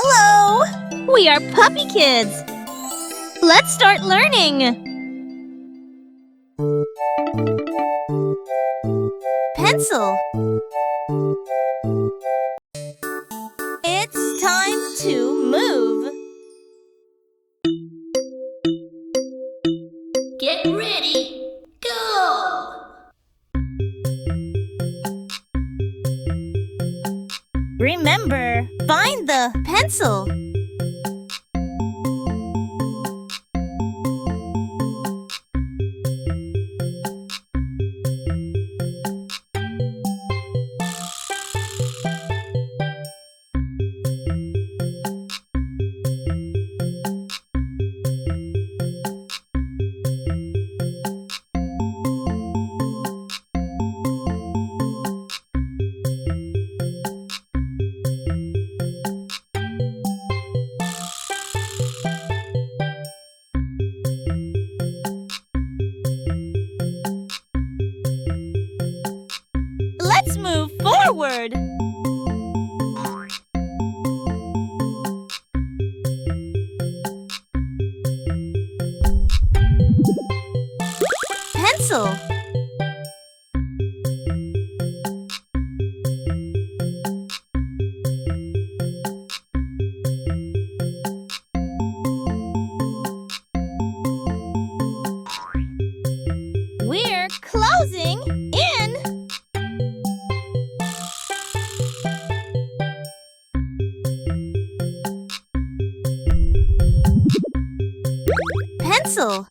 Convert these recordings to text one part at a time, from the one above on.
Hello! We are puppy kids. Let's start learning. Pencil. It's time to move. Get ready, go! Remember, find the pencil. Let's move forward. Pencil. We're closing in. Pencil.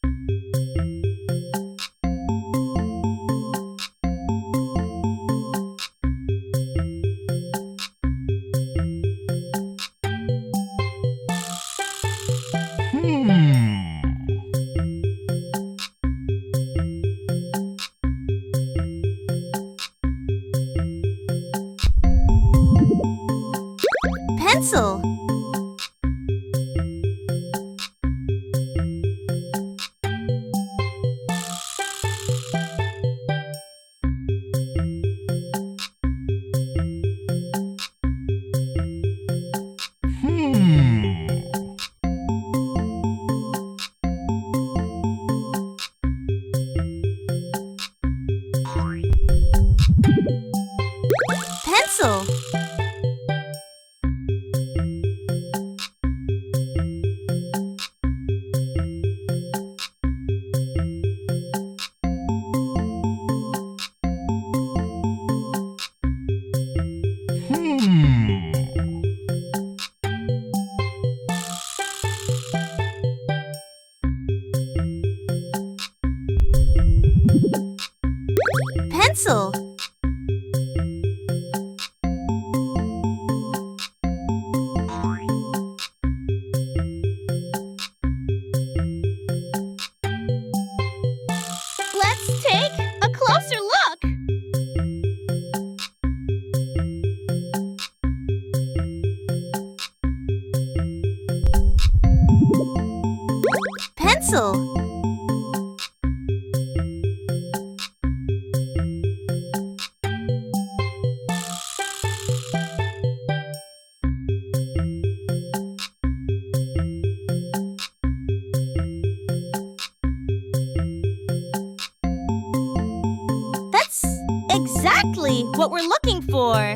Pencil. Pencil. Pencil. Let's take a closer look. Pencil. That's exactly what we're looking for.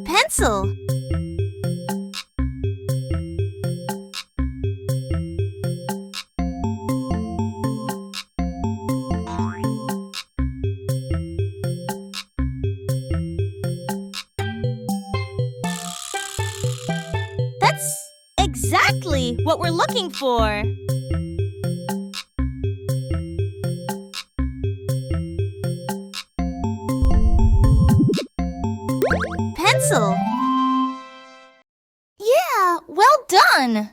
Pencil. That's exactly what we're looking for. Pencil. Yeah, well done.